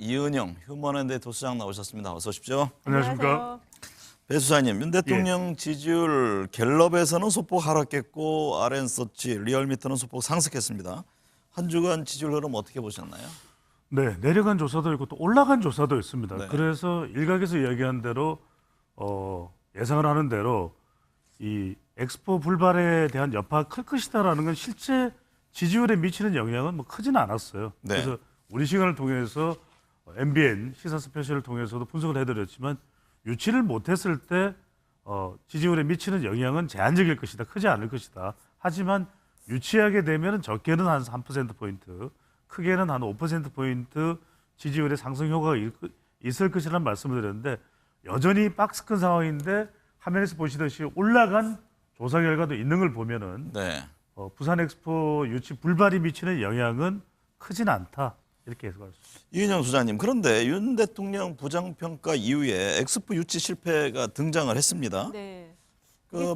이은영 휴먼앤데 도수장 나오셨습니다. 어서 오십시오. 안녕하십니까. 배 수사님, 윤 대통령 지지율 갤럽에서는 소폭 하락했고 RN서치, 리얼미터는 소폭 상승했습니다. 한 주간 지지율 흐름 어떻게 보셨나요? 네, 내려간 조사도 있고 또 올라간 조사도 있습니다. 네. 그래서 일각에서 이야기한 대로 예상을 하는 대로 이 엑스포 불발에 대한 여파가 클 것이다라는 건 실제 지지율에 미치는 영향은 뭐 크지는 않았어요. 네. 그래서 우리 시간을 통해서 MBN 시사 스페셜을 통해서도 분석을 해드렸지만 유치를 못했을 때 지지율에 미치는 영향은 제한적일 것이다, 크지 않을 것이다. 하지만 유치하게 되면 적게는 한 3%포인트, 크게는 한 5%포인트 지지율의 상승 효과가 있을 것이라는 말씀을 드렸는데 여전히 박스 큰 상황인데 화면에서 보시듯이 올라간 조사 결과도 있는 걸 보면은 네. 부산 엑스포 유치 불발이 미치는 영향은 크진 않다. 이렇게 해석할 수 있습니다. 이은영 수사님, 그런데 윤 대통령 부정평가 이후에 엑스포 유치 실패가 등장을 했습니다. 네.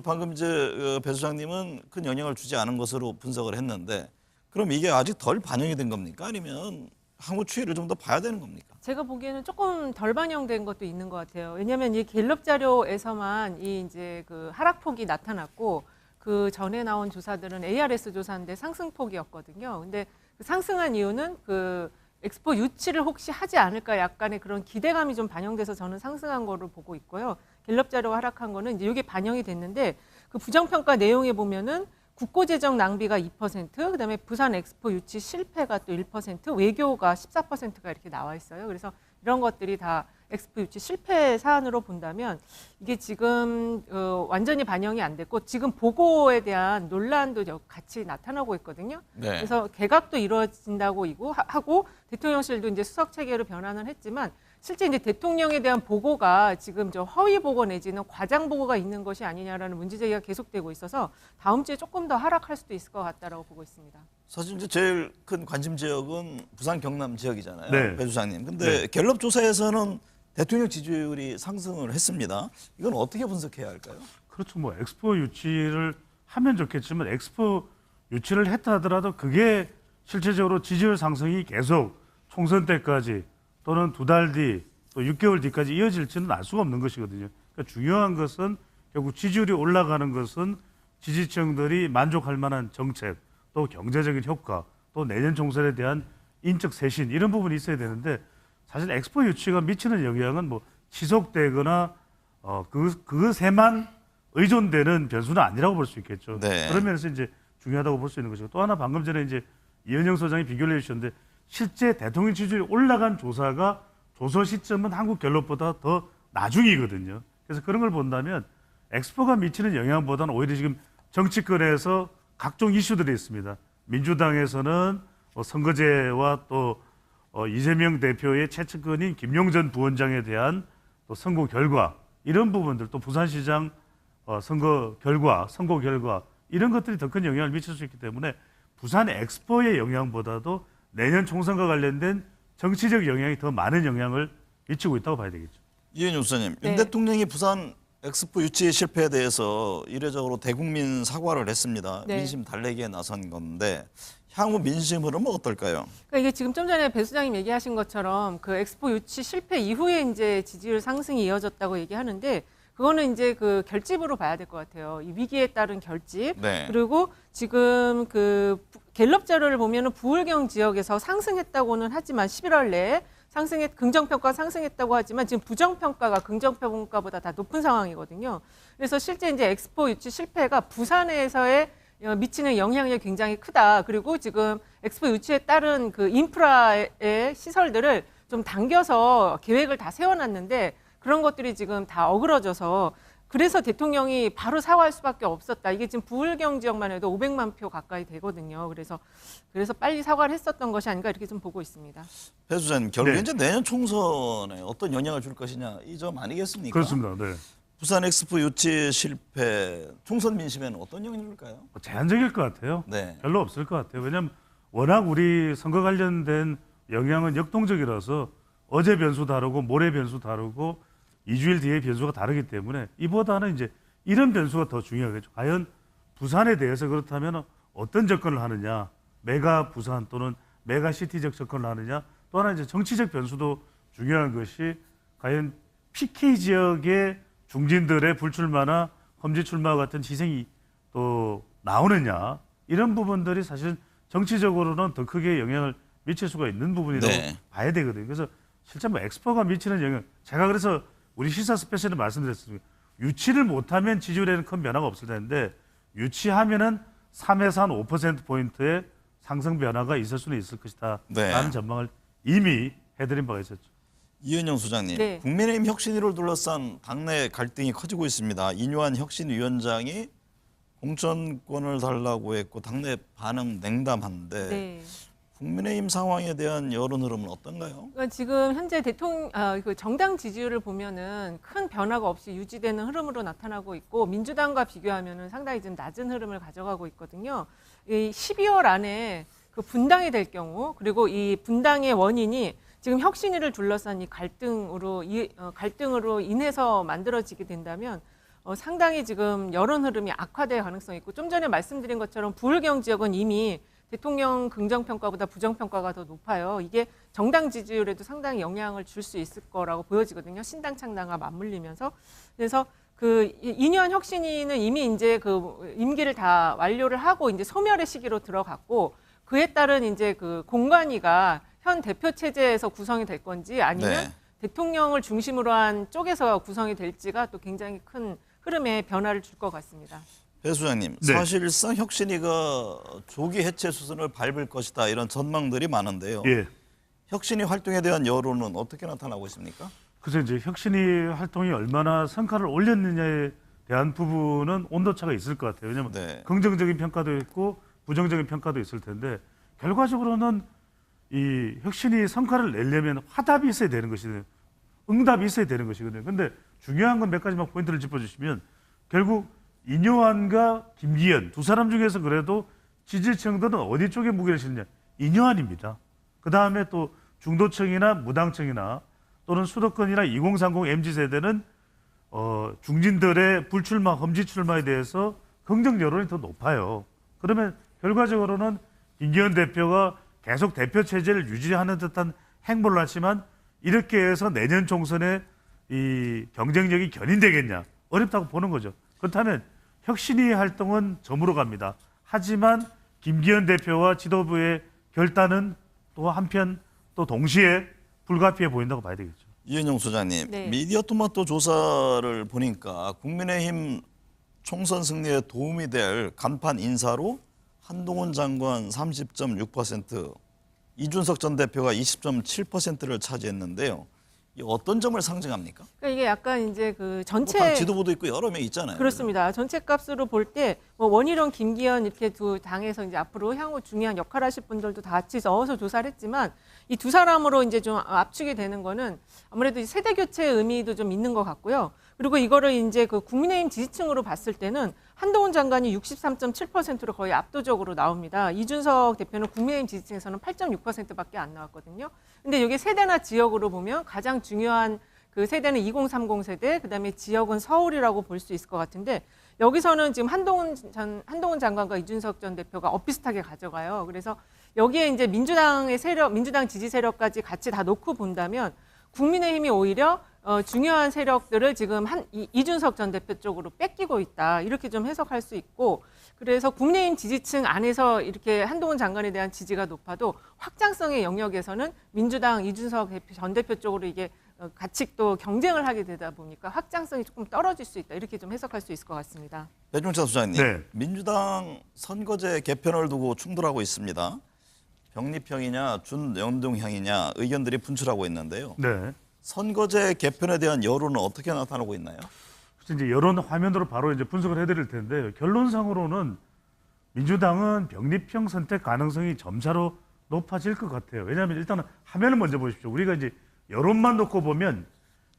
방금 이제 배 수장님은 큰 영향을 주지 않은 것으로 분석을 했는데 그럼 이게 아직 덜 반영이 된 겁니까? 아니면 향후 추이를 좀 더 봐야 되는 겁니까? 제가 보기에는 조금 덜 반영된 것도 있는 것 같아요. 왜냐하면 이 갤럽 자료에서만 이 이제 그 하락폭이 나타났고 그 전에 나온 조사들은 ARS 조사인데 상승폭이었거든요. 근데 그 상승한 이유는 그 엑스포 유치를 혹시 하지 않을까 약간의 그런 기대감이 좀 반영돼서 저는 상승한 거로 보고 있고요. 갤럽 자료가 하락한 거는 이제 이게 반영이 됐는데 그 부정평가 내용에 보면은 국고재정 낭비가 2%, 그다음에 부산 엑스포 유치 실패가 또 1%, 외교가 14%가 이렇게 나와 있어요. 그래서 이런 것들이 다 엑스포 유치 실패 사안으로 본다면 이게 지금 완전히 반영이 안 됐고 지금 보고에 대한 논란도 같이 나타나고 있거든요. 네. 그래서 개각도 이루어진다고 하고 대통령실도 이제 수석 체계로 변환을 했지만 실제 이제 대통령에 대한 보고가 지금 저 허위 보고 내지는 과장 보고가 있는 것이 아니냐라는 문제 제기가 계속되고 있어서 다음 주에 조금 더 하락할 수도 있을 것 같다라고 보고 있습니다. 사실 이제 제일 큰 관심 지역은 부산 경남 지역이잖아요. 네. 배 수장님. 근데 갤럽 조사에서는 대통령 지지율이 상승을 했습니다. 이건 어떻게 분석해야 할까요? 그렇죠. 뭐 엑스포 유치를 하면 좋겠지만 엑스포 유치를 했다 하더라도 그게 실제적으로 지지율 상승이 계속 총선 때까지 또는 두 달 뒤, 또 6개월 뒤까지 이어질지는 알 수가 없는 것이거든요. 그러니까 중요한 것은 결국 지지율이 올라가는 것은 지지층들이 만족할 만한 정책, 또 경제적인 효과, 또 내년 총선에 대한 인적 쇄신 이런 부분이 있어야 되는데 사실 엑스포 유치가 미치는 영향은 뭐 지속되거나 그것에만 의존되는 변수는 아니라고 볼 수 있겠죠. 네. 그런 면에서 이제 중요하다고 볼 수 있는 것이고 또 하나 방금 전에 이제 이은영 소장이 비교를 해주셨는데 실제 대통령 지지율이 올라간 조사가 조사 시점은 한국 갤럽보다 더 나중이거든요. 그래서 그런 걸 본다면 엑스포가 미치는 영향보다는 오히려 지금 정치권에서 각종 이슈들이 있습니다. 민주당에서는 선거제와 또 이재명 대표의 최측근인 김용전 부원장에 대한 또 선거 결과 이런 부분들 또 부산시장 선거 결과 이런 것들이 더 큰 영향을 미칠 수 있기 때문에 부산 엑스포의 영향보다도 내년 총선과 관련된 정치적 영향이 더 많은 영향을 미치고 있다고 봐야 되겠죠. 이은영 수사님, 네. 윤 대통령이 부산 엑스포 유치 실패에 대해서 이례적으로 대국민 사과를 했습니다. 네. 민심 달래기에 나선 건데 향후 민심 흐름은 어떨까요? 그러니까 이게 지금 좀 전에 배 수장님 얘기하신 것처럼 그 엑스포 유치 실패 이후에 이제 지지율 상승이 이어졌다고 얘기하는데 그거는 이제 그 결집으로 봐야 될 것 같아요. 이 위기에 따른 결집. 네. 그리고 지금 그 갤럽 자료를 보면은 부울경 지역에서 상승했다고는 하지만 11월 내에 긍정평가 상승했다고 하지만 지금 부정평가가 긍정평가보다 다 높은 상황이거든요. 그래서 실제 이제 엑스포 유치 실패가 부산에서의 미치는 영향력이 굉장히 크다. 그리고 지금 엑스포 유치에 따른 그 인프라의 시설들을 좀 당겨서 계획을 다 세워놨는데 그런 것들이 지금 다 어그러져서 그래서 대통령이 바로 사과할 수밖에 없었다. 이게 지금 부울경 지역만 해도 500만 표 가까이 되거든요. 그래서 빨리 사과를 했었던 것이 아닌가 이렇게 좀 보고 있습니다. 배 수장님, 결국 네. 이제 내년 총선에 어떤 영향을 줄 것이냐 이 점 아니겠습니까? 그렇습니다. 네. 부산 엑스포 유치 실패, 총선 민심에는 어떤 영향을 줄까요? 뭐 제한적일 것 같아요. 네. 별로 없을 것 같아요. 왜냐하면 워낙 우리 선거 관련된 영향은 역동적이라서 어제 변수 다르고 모레 변수 다르고 2주일 뒤에 변수가 다르기 때문에 이보다는 이제 이런 변수가 더 중요하겠죠. 과연 부산에 대해서 그렇다면 어떤 접근을 하느냐, 메가 부산 또는 메가 시티적 접근을 하느냐, 또 하나 이제 정치적 변수도 중요한 것이 과연 PK 지역의 중진들의 불출마나 험지 출마 같은 희생이 또 나오느냐 이런 부분들이 사실 정치적으로는 더 크게 영향을 미칠 수가 있는 부분이라고 네. 봐야 되거든요. 그래서 실제 뭐 엑스퍼가 미치는 영향, 제가 그래서 우리 시사 스페셜에 말씀드렸습니다. 유치를 못하면 지지율에는 큰 변화가 없을 텐데 유치하면은 3에서 한 5%포인트의 상승 변화가 있을 수는 있을 것이다 네. 라는 전망을 이미 해드린 바가 있었죠. 이은영 소장님, 네. 국민의힘 혁신위를 둘러싼 당내 갈등이 커지고 있습니다. 인요한 혁신위원장이 공천권을 달라고 했고 당내 반응 냉담한데 네. 국민의힘 상황에 대한 여론 흐름은 어떤가요? 그러니까 지금 현재 그 정당 지지율을 보면은 큰 변화가 없이 유지되는 흐름으로 나타나고 있고 민주당과 비교하면은 상당히 좀 낮은 흐름을 가져가고 있거든요. 이 12월 안에 그 분당이 될 경우 그리고 이 분당의 원인이 지금 혁신위를 둘러싼 이 갈등으로 인해서 만들어지게 된다면 상당히 지금 여론 흐름이 악화될 가능성이 있고 좀 전에 말씀드린 것처럼 부울경 지역은 이미 대통령 긍정평가보다 부정평가가 더 높아요. 이게 정당 지지율에도 상당히 영향을 줄 수 있을 거라고 보여지거든요. 신당 창당과 맞물리면서. 그래서 그 인요한 혁신위는 이미 이제 그 임기를 다 완료를 하고 이제 소멸의 시기로 들어갔고 그에 따른 이제 그 공관위가 현 대표 체제에서 구성이 될 건지 아니면 네. 대통령을 중심으로 한 쪽에서 구성이 될지가 또 굉장히 큰 흐름의 변화를 줄 것 같습니다. 배 소장님, 네. 사실상 혁신위가 조기 해체 수순을 밟을 것이다 이런 전망들이 많은데요. 예. 혁신위 활동에 대한 여론은 어떻게 나타나고 있습니까? 그래서 이제 혁신위 활동이 얼마나 성과를 올렸느냐에 대한 부분은 온도차가 있을 것 같아요. 왜냐하면 네. 긍정적인 평가도 있고 부정적인 평가도 있을 텐데 결과적으로는 이 혁신이 성과를 내려면 화답이 있어야 되는 것이거든요. 응답이 있어야 되는 것이거든요. 근데 중요한 건 몇 가지만 포인트를 짚어주시면 결국 인요한과 김기현 두 사람 중에서 그래도 지지층들은 어디 쪽에 무게를 실느냐? 인요한입니다. 그 다음에 또 중도층이나 무당층이나 또는 수도권이나 2030 MZ세대는 중진들의 불출마, 험지 출마에 대해서 긍정 여론이 더 높아요. 그러면 결과적으로는 김기현 대표가 계속 대표 체제를 유지하는 듯한 행보를 하지만 이렇게 해서 내년 총선에 이 경쟁력이 견인되겠냐? 어렵다고 보는 거죠. 그렇다면 혁신위 활동은 저물어 갑니다. 하지만 김기현 대표와 지도부의 결단은 또 한편 또 동시에 불가피해 보인다고 봐야 되겠죠. 이은영 소장님, 네. 미디어 토마토 조사를 보니까 국민의힘 총선 승리에 도움이 될 간판 인사로 한동훈 장관 30.6%, 이준석 전 대표가 20.7%를 차지했는데요. 이 어떤 점을 상징합니까? 그러니까 이게 약간 이제 그 전체 당 지도부도 있고 여러 명 있잖아요. 그렇습니다. 전체 값으로 볼 때 뭐 원희룡, 김기현 이렇게 두 당에서 이제 앞으로 향후 중요한 역할 하실 분들도 다 같이 넣어서 조사를 했지만 이 두 사람으로 이제 좀 압축이 되는 거는 아무래도 세대 교체의 의미도 좀 있는 것 같고요. 그리고 이거를 이제 그 국민의힘 지지층으로 봤을 때는 한동훈 장관이 63.7%로 거의 압도적으로 나옵니다. 이준석 대표는 국민의힘 지지층에서는 8.6%밖에 안 나왔거든요. 근데 이게 세대나 지역으로 보면 가장 중요한 그 세대는 2030 세대, 그다음에 지역은 서울이라고 볼 수 있을 것 같은데 여기서는 지금 한동훈 장관과 이준석 전 대표가 엇비슷하게 가져가요. 그래서 여기에 이제 민주당의 세력, 민주당 지지 세력까지 같이 다 놓고 본다면 국민의힘이 오히려 중요한 세력들을 지금 이준석 전 대표 쪽으로 뺏기고 있다. 이렇게 좀 해석할 수 있고 그래서 국민의힘 지지층 안에서 이렇게 한동훈 장관에 대한 지지가 높아도 확장성의 영역에서는 민주당 이준석 전 대표 쪽으로 이게 같이 또 경쟁을 하게 되다 보니까 확장성이 조금 떨어질 수 있다. 이렇게 좀 해석할 수 있을 것 같습니다. 배종찬 소장님, 네. 민주당 선거제 개편을 두고 충돌하고 있습니다. 병립형이냐 준연동형이냐 의견들이 분출하고 있는데요. 네. 선거제 개편에 대한 여론은 어떻게 나타나고 있나요? 그래서 이제 여론 화면으로 바로 이제 분석을 해드릴 텐데 결론상으로는 민주당은 병립형 선택 가능성이 점차로 높아질 것 같아요. 왜냐하면 일단은 화면을 먼저 보십시오. 우리가 이제 여론만 놓고 보면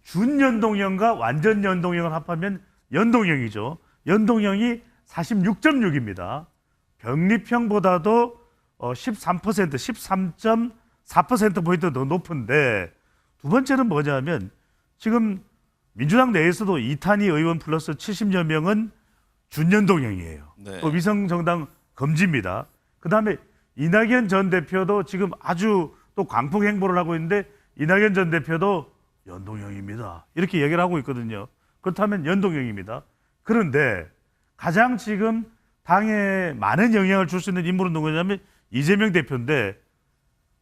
준연동형과 완전 연동형을 합하면 연동형이죠. 연동형이 46.6입니다. 병립형보다도 13%, 13.4%포인트 더 높은데 두 번째는 뭐냐면 지금 민주당 내에서도 이탄희 의원 플러스 70여 명은 준연동형이에요. 네. 또 위성정당 금지입니다. 그다음에 이낙연 전 대표도 지금 아주 또 광풍 행보를 하고 있는데 이낙연 전 대표도 연동형입니다. 이렇게 얘기를 하고 있거든요. 그렇다면 연동형입니다. 그런데 가장 지금 당에 많은 영향을 줄 수 있는 인물은 누구냐면 이재명 대표인데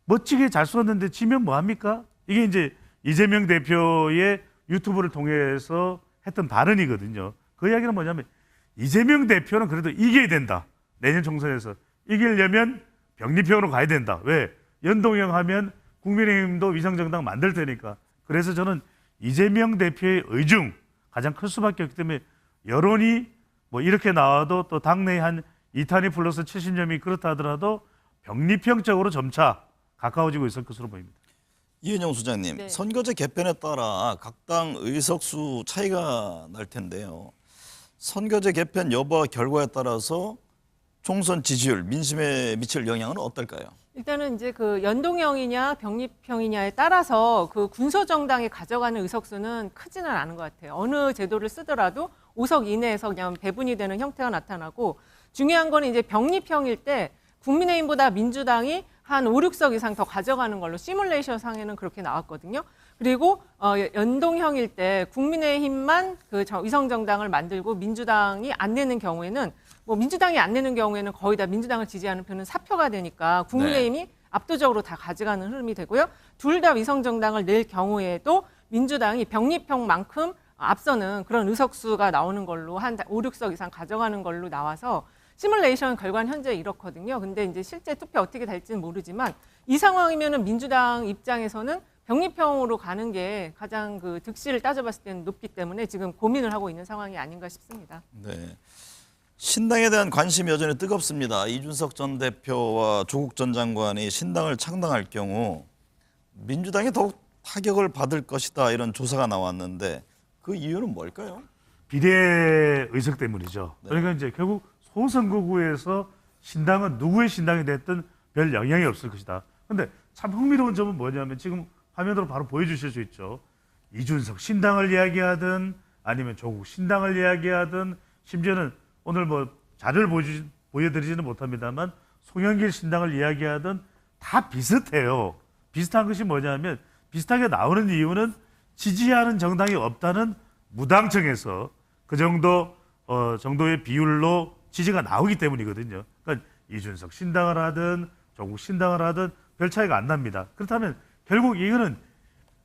멋지게 잘 썼는데 지면 뭐합니까? 이게 이제 이재명 대표의 유튜브를 통해서 했던 발언이거든요. 그 이야기는 뭐냐면 이재명 대표는 그래도 이겨야 된다. 내년 총선에서 이기려면 병리평으로 가야 된다. 왜? 연동형 하면 국민의힘도 위성정당 만들 테니까. 그래서 저는 이재명 대표의 의중 가장 클 수밖에 없기 때문에 여론이 뭐 이렇게 나와도 또 당내에 한 2탄이 플러스 70명이 그렇다 하더라도 병리평적으로 점차 가까워지고 있을 것으로 보입니다. 이은영 소장님, 네. 선거제 개편에 따라 각 당 의석수 차이가 날 텐데요. 선거제 개편 여부와 결과에 따라서 총선 지지율, 민심에 미칠 영향은 어떨까요? 일단은 이제 그 연동형이냐 병립형이냐에 따라서 그 군소 정당이 가져가는 의석수는 크지는 않은 것 같아요. 어느 제도를 쓰더라도 5석 이내에서 그냥 배분이 되는 형태가 나타나고 중요한 거는 이제 병립형일 때 국민의힘보다 민주당이 한 5, 6석 이상 더 가져가는 걸로 시뮬레이션 상에는 그렇게 나왔거든요. 그리고 연동형일 때 국민의힘만 그 위성정당을 만들고 민주당이 안 내는 경우에는 뭐 민주당이 안 내는 경우에는 거의 다 민주당을 지지하는 표는 사표가 되니까 국민의힘이 압도적으로 다 가져가는 흐름이 되고요. 둘 다 위성정당을 낼 경우에도 민주당이 병립형만큼 앞서는 그런 의석수가 나오는 걸로 한 5, 6석 이상 가져가는 걸로 나와서 시뮬레이션 결과는 현재 이렇거든요. 근데 이제 실제 투표 어떻게 될지는 모르지만 이 상황이면은 민주당 입장에서는 병립형으로 가는 게 가장 그 득실을 따져봤을 때는 높기 때문에 지금 고민을 하고 있는 상황이 아닌가 싶습니다. 네. 신당에 대한 관심이 여전히 뜨겁습니다. 이준석 전 대표와 조국 전 장관이 신당을 창당할 경우 민주당이 더욱 타격을 받을 것이다 이런 조사가 나왔는데 그 이유는 뭘까요? 비례 의석 때문이죠. 그러니까 이제 결국 소선거구에서 신당은 누구의 신당이 됐든 별 영향이 없을 것이다. 근데 참 흥미로운 점은 뭐냐면 지금 화면으로 바로 보여주실 수 있죠. 이준석 신당을 이야기하든 아니면 조국 신당을 이야기하든 심지어는 오늘 뭐 자료를 보여드리지는 못합니다만 송영길 신당을 이야기하든 다 비슷해요. 비슷한 것이 뭐냐면 비슷하게 나오는 이유는 지지하는 정당이 없다는 무당청에서 그 정도의 비율로 지지가 나오기 때문이거든요. 그러니까 이준석 신당을 하든 조국 신당을 하든 별 차이가 안 납니다. 그렇다면 결국 이거는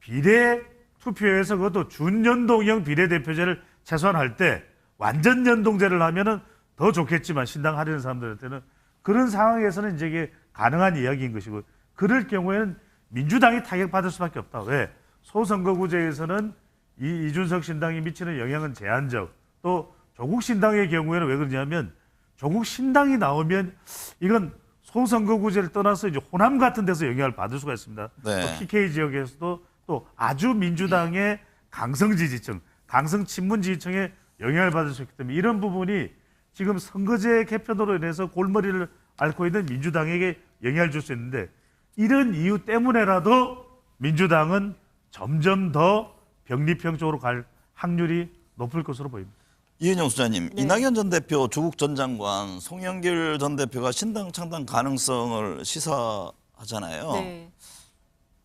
비례 투표에서 그것도 준연동형 비례대표제를 최소한 할 때 완전 연동제를 하면은 더 좋겠지만 신당 하려는 사람들한테는 그런 상황에서는 이제 이게 가능한 이야기인 것이고 그럴 경우에는 민주당이 타격받을 수밖에 없다. 왜? 소선거구제에서는 이준석 신당이 미치는 영향은 제한적. 또 조국 신당의 경우에는 왜 그러냐면 조국 신당이 나오면 이건 소선거구제를 떠나서 이제 호남 같은 데서 영향을 받을 수가 있습니다. 네. 또 PK 지역에서도 또 아주 민주당의 강성 지지층, 강성 친문 지지층에 영향을 받을 수 있기 때문에 이런 부분이 지금 선거제 개편으로 인해서 골머리를 앓고 있는 민주당에게 영향을 줄 수 있는데 이런 이유 때문에라도 민주당은 점점 더 병립형 쪽으로 갈 확률이 높을 것으로 보입니다. 이은영 소장님, 네. 이낙연 전 대표, 조국 전 장관, 송영길 전 대표가 신당 창당 가능성을 시사하잖아요. 네.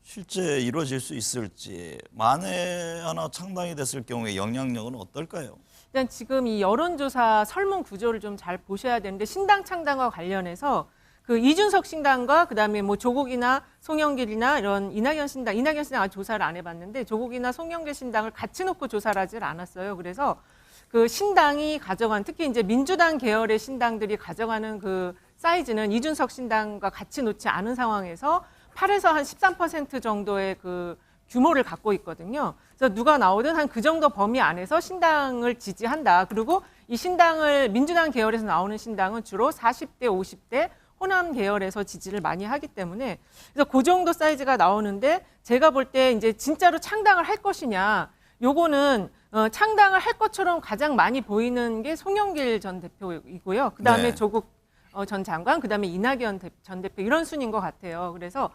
실제 이루어질 수 있을지, 만에 하나 창당이 됐을 경우에 영향력은 어떨까요? 일단 지금 이 여론조사 설문 구조를 좀 잘 보셔야 되는데 신당 창당과 관련해서 그 이준석 신당과 그다음에 뭐 조국이나 송영길이나 이런 이낙연 신당 아직 조사를 안 해봤는데 조국이나 송영길 신당을 같이 놓고 조사를 하질 않았어요. 그래서 그 신당이 가져간 특히 이제 민주당 계열의 신당들이 가져가는 그 사이즈는 이준석 신당과 같이 놓지 않은 상황에서 8에서 한 13% 정도의 그 규모를 갖고 있거든요. 그래서 누가 나오든 한 그 정도 범위 안에서 신당을 지지한다. 그리고 이 신당을 민주당 계열에서 나오는 신당은 주로 40대, 50대 호남 계열에서 지지를 많이 하기 때문에 그래서 그 정도 사이즈가 나오는데 제가 볼 때 이제 진짜로 창당을 할 것이냐 요거는 창당을 할 것처럼 가장 많이 보이는 게 송영길 전 대표이고요. 그다음에 네. 조국 전 장관, 그다음에 이낙연 전 대표 이런 순인 것 같아요. 그래서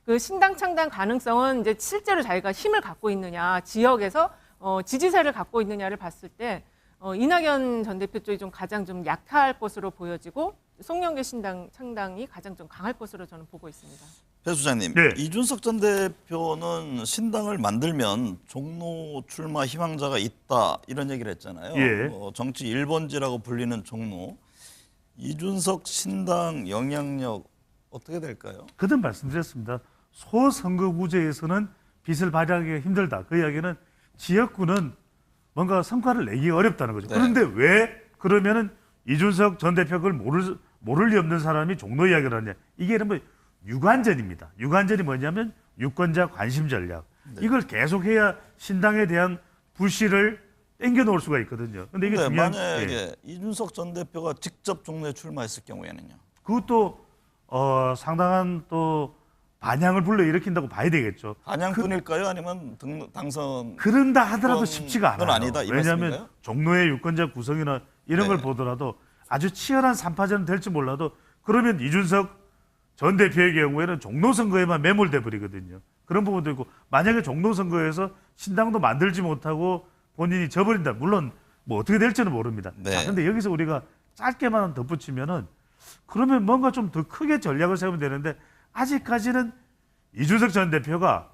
그 신당 창당 가능성은 이제 실제로 자기가 힘을 갖고 있느냐, 지역에서 지지세를 갖고 있느냐를 봤을 때 이낙연 전 대표 쪽이 좀 가장 좀 약할 것으로 보여지고 송영길 창당이 가장 좀 강할 것으로 저는 보고 있습니다. 배 수장님, 네. 이준석 전 대표는 신당을 만들면 종로 출마 희망자가 있다 이런 얘기를 했잖아요. 예. 정치 1번지라고 불리는 종로. 이준석 신당 영향력 어떻게 될까요? 그든 말씀드렸습니다. 소선거구제에서는 빚을 발휘하기가 힘들다. 그 이야기는 지역구는 뭔가 성과를 내기 어렵다는 거죠. 네. 그런데 왜 그러면은 이준석 전 대표가 그걸 모를 리 없는 사람이 종로 이야기를 하냐. 이게 뭐 유관전입니다. 유관전이 뭐냐면 유권자 관심 전략. 이걸 계속해야 신당에 대한 불씨를 땡겨 놓을 수가 있거든요. 근데 이게 중요한 만약에 이준석 전 대표가 직접 종로에 출마했을 경우에는요. 그것도 상당한 또 반향을 불러일으킨다고 봐야 되겠죠. 반향뿐일까요? 아니면 당선? 그런다 하더라도 그건 쉽지가 않아요. 아니다, 이 왜냐하면 말씀인가요? 종로의 유권자 구성이나 이런 네. 걸 보더라도 아주 치열한 3파전은 될지 몰라도 그러면 이준석 전 대표의 경우에는 종로 선거에만 매몰돼 버리거든요. 그런 부분도 있고 만약에 종로 선거에서 신당도 만들지 못하고 본인이 져버린다. 물론 뭐 어떻게 될지는 모릅니다. 네. 자, 근데 여기서 우리가 짧게만 덧붙이면은 그러면 뭔가 좀 더 크게 전략을 세우면 되는데 아직까지는 이준석 전 대표가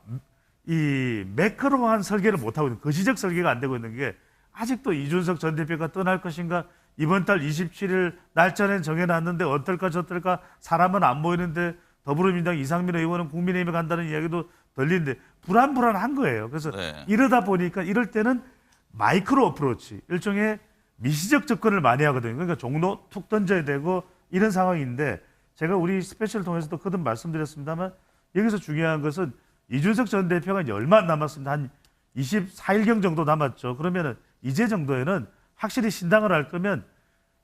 이 매크로한 설계를 못하고 있는 거시적 설계가 안 되고 있는 게 아직도 이준석 전 대표가 떠날 것인가 이번 달 27일 날짜는 정해놨는데 어떨까 저떨까 사람은 안 모이는데 더불어민주당 이상민 의원은 국민의힘에 간다는 이야기도 들리는데 불안한 거예요. 그래서 네. 이러다 보니까 이럴 때는 마이크로 어프로치 일종의 미시적 접근을 많이 하거든요. 그러니까 종로 툭 던져야 되고 이런 상황인데 제가 우리 스페셜 통해서도 거듭 말씀드렸습니다만 여기서 중요한 것은 이준석 전 대표가 이제 얼마 안 남았습니다. 한 24일경 정도 남았죠. 그러면은 이제 정도에는 확실히 신당을 할 거면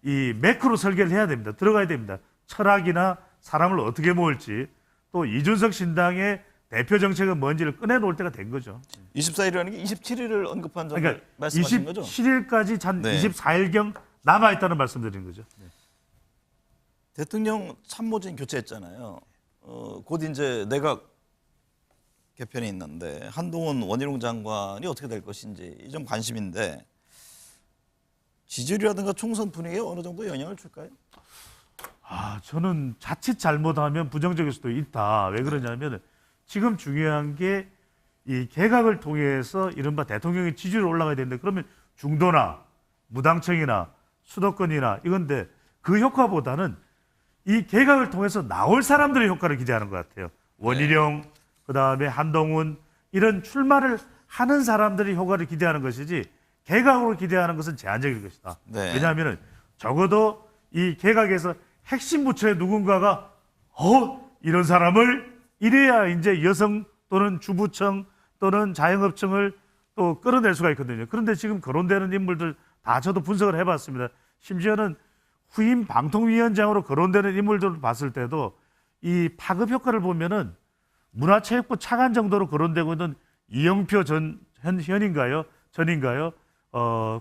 이 매크로 설계를 해야 됩니다. 들어가야 됩니다. 철학이나 사람을 어떻게 모을지 또 이준석 신당의 대표 정책은 뭔지를 꺼내놓을 때가 된 거죠. 24일이라는 게 27일을 언급한 점 그러니까 말씀하신 거죠? 27일까지 한 네. 24일경 남아있다는 말씀드린 거죠. 대통령 참모진 교체했잖아요. 곧 이제 내각 개편이 있는데 한동훈 원희룡 장관이 어떻게 될 것인지 이 좀 관심인데 지지율이라든가 총선 분위기에 어느 정도 영향을 줄까요? 저는 자칫 잘못하면 부정적일 수도 있다. 왜 그러냐면 지금 중요한 게 이 개각을 통해서 이른바 대통령의 지지율이 올라가야 되는데 그러면 중도나 무당층이나 수도권이나 이건데 그 효과보다는 이 개각을 통해서 나올 사람들의 효과를 기대하는 것 같아요. 원희룡, 그다음에 한동훈 이런 출마를 하는 사람들의 효과를 기대하는 것이지 개각으로 기대하는 것은 제한적일 것이다. 네. 왜냐하면 적어도 이 개각에서 핵심 부처의 누군가가 이런 사람을 이래야 이제 여성 또는 주부층 또는 자영업층을 또 끌어낼 수가 있거든요. 그런데 지금 거론되는 인물들 다 저도 분석을 해봤습니다. 심지어는 후임 방통위원장으로 거론되는 인물들을 봤을 때도 이 파급 효과를 보면은 문화체육부 차관 정도로 거론되고 있는 이영표 전인가요?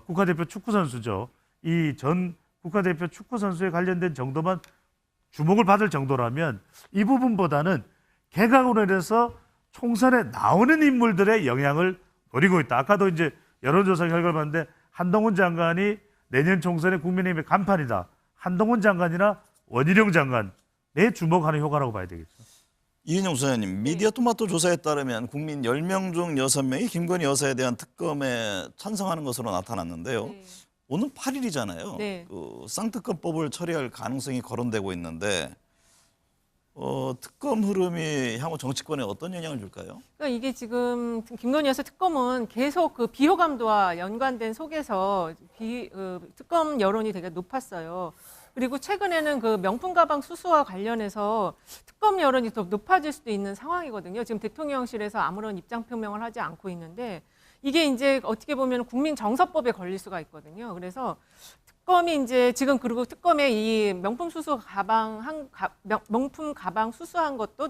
국가대표 축구 선수죠. 이 전 국가대표 축구 선수에 관련된 정도만 주목을 받을 정도라면 이 부분보다는 개각으로 인해서 총선에 나오는 인물들의 영향을 노리고 있다. 아까도 이제 여론조사 결과를 봤는데 한동훈 장관이 내년 총선에 국민의힘의 간판이다. 한동훈 장관이나 원희룡 장관에 주목하는 효과라고 봐야 되겠죠. 이은영 소장님, 미디어 토마토 조사에 따르면 국민 10명 중 6명이 김건희 여사에 대한 특검에 찬성하는 것으로 나타났는데요. 네. 오늘 8일이잖아요. 네. 그 쌍특검법을 처리할 가능성이 거론되고 있는데 특검 흐름이 향후 정치권에 어떤 영향을 줄까요? 그러니까 이게 지금 김건희 여사 특검은 계속 그 비호감도와 연관된 속에서 특검 여론이 되게 높았어요. 그리고 최근에는 그 명품 가방 수수와 관련해서 특검 여론이 더 높아질 수도 있는 상황이거든요. 지금 대통령실에서 아무런 입장 표명을 하지 않고 있는데 이게 이제 어떻게 보면 국민정서법에 걸릴 수가 있거든요. 그래서 특검이 이제 지금 그리고 특검에 이 명품 가방 수수한 것도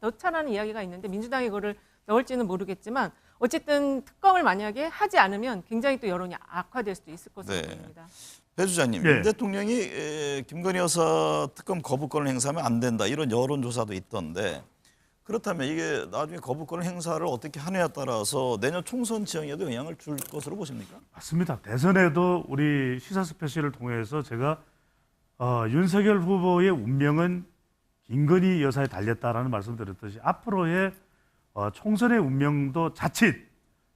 넣자라는 이야기가 있는데 민주당이 그거를 넣을지는 모르겠지만 어쨌든 특검을 만약에 하지 않으면 굉장히 또 여론이 악화될 수도 있을 것으로 네. 보입니다. 배 주장님, 네. 윤 대통령이 김건희 여사 특검 거부권을 행사하면 안 된다 이런 여론조사도 있던데 그렇다면 이게 나중에 거부권 행사를 어떻게 하느냐에 따라서 내년 총선 지형에도 영향을 줄 것으로 보십니까? 맞습니다. 대선에도 우리 시사 스페셜을 통해서 제가 윤석열 후보의 운명은 김건희 여사에 달렸다라는 말씀드렸듯이 앞으로의 총선의 운명도 자칫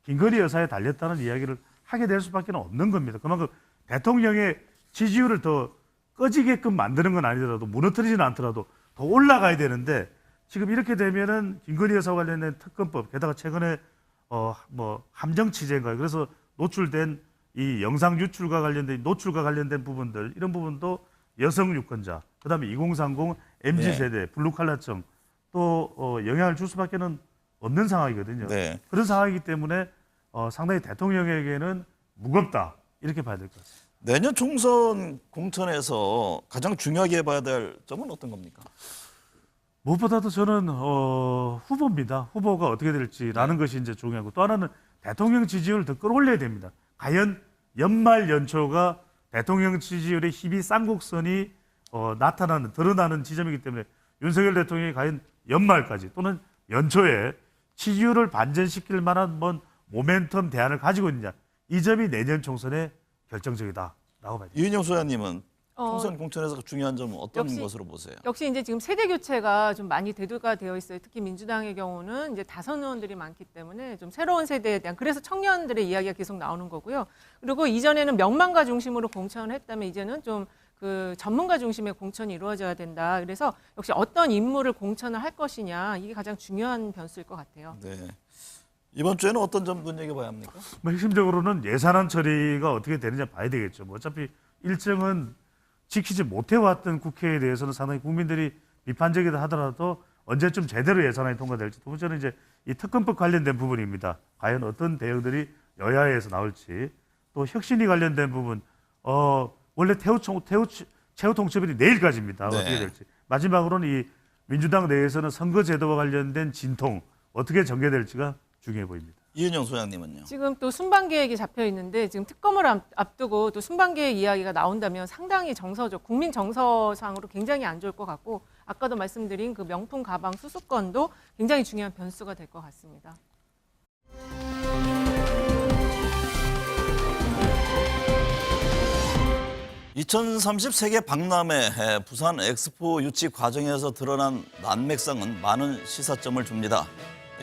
김건희 여사에 달렸다는 이야기를 하게 될 수밖에 없는 겁니다. 그만큼 대통령의 지지율을 더 꺼지게끔 만드는 건 아니더라도 무너뜨리지는 않더라도 더 올라가야 되는데 지금 이렇게 되면은 김건희 여사 관련된 특검법 게다가 최근에 함정 취재인가요? 그래서 노출된 이 영상 유출과 관련된 노출과 관련된 부분들 이런 부분도 여성 유권자 그다음에 2030 MZ 세대 블루칼라층 또 영향을 줄 수밖에는 없는 상황이거든요. 네. 그런 상황이기 때문에 상당히 대통령에게는 무겁다 이렇게 봐야 될 것 같습니다. 내년 총선 공천에서 가장 중요하게 봐야 될 점은 어떤 겁니까? 무엇보다도 저는 후보입니다. 후보가 어떻게 될지라는 것이 이제 중요하고 또 하나는 대통령 지지율을 더 끌어올려야 됩니다. 과연 연말 연초가 대통령 지지율의 희비 쌍곡선이 드러나는 지점이기 때문에 윤석열 대통령이 과연 연말까지 또는 연초에 지지율을 반전시킬 만한 모멘텀 대안을 가지고 있느냐 이 점이 내년 총선의 결정적이다라고 봐야 됩니다. 이은영 소장님은 총선 공천에서 중요한 점은 어떤 역시- 것으로 보세요? 역시 이제 지금 세대 교체가 좀 많이 대두가 되어 있어요. 특히 민주당의 경우는 이제 다선 의원들이 많기 때문에 좀 새로운 세대에 대한 그래서 청년들의 이야기가 계속 나오는 거고요. 그리고 이전에는 명망가 중심으로 공천을 했다면 이제는 좀 그 전문가 중심의 공천이 이루어져야 된다. 그래서 역시 어떤 인물을 공천을 할 것이냐 이게 가장 중요한 변수일 것 같아요. 네. 이번 주에는 어떤 점 눈여겨봐야 합니까? 핵심적으로는 예산안 처리가 어떻게 되느냐 봐야 되겠죠. 어차피 일정은 지키지 못해왔던 국회에 대해서는 상당히 국민들이 비판적이다 하더라도 언제쯤 제대로 예산안이 통과될지 두 번째는 이제 이 특검법 관련된 부분입니다. 과연 어떤 대응들이 여야에서 나올지 또 혁신이 관련된 부분 원래 최후 통첩일이 내일까지입니다. 네. 어떻게 될지 마지막으로는 이 민주당 내에서는 선거제도와 관련된 진통 어떻게 전개될지가 중요해 보입니다. 이은영 소장님은요? 지금 또 순방 계획이 잡혀 있는데 지금 특검을 앞두고 또 순방 계획 이야기가 나온다면 상당히 정서적 국민 정서상으로 굉장히 안 좋을 것 같고 아까도 말씀드린 그 명품 가방 수수권도 굉장히 중요한 변수가 될 것 같습니다. 2030 세계 박람회 부산 엑스포 유치 과정에서 드러난 난맥상은 많은 시사점을 줍니다.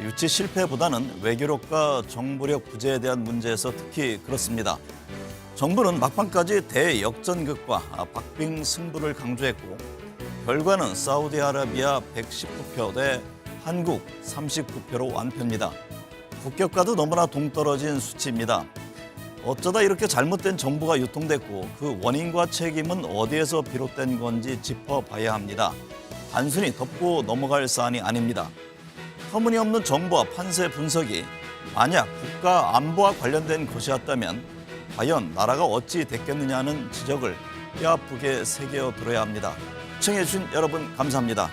유치 실패보다는 외교력과 정보력 부재에 대한 문제에서 특히 그렇습니다. 정부는 막판까지 대역전극과 박빙 승부를 강조했고 결과는 사우디아라비아 119표 대 한국 39표로 완패입니다. 국격과도 너무나 동떨어진 수치입니다. 어쩌다 이렇게 잘못된 정보가 유통됐고 그 원인과 책임은 어디에서 비롯된 건지 짚어봐야 합니다. 단순히 덮고 넘어갈 사안이 아닙니다. 터무니없는 정보와 판세 분석이 만약 국가 안보와 관련된 것이었다면 과연 나라가 어찌 됐겠느냐는 지적을 뼈아프게 새겨 들어야 합니다. 시청해주신 여러분 감사합니다.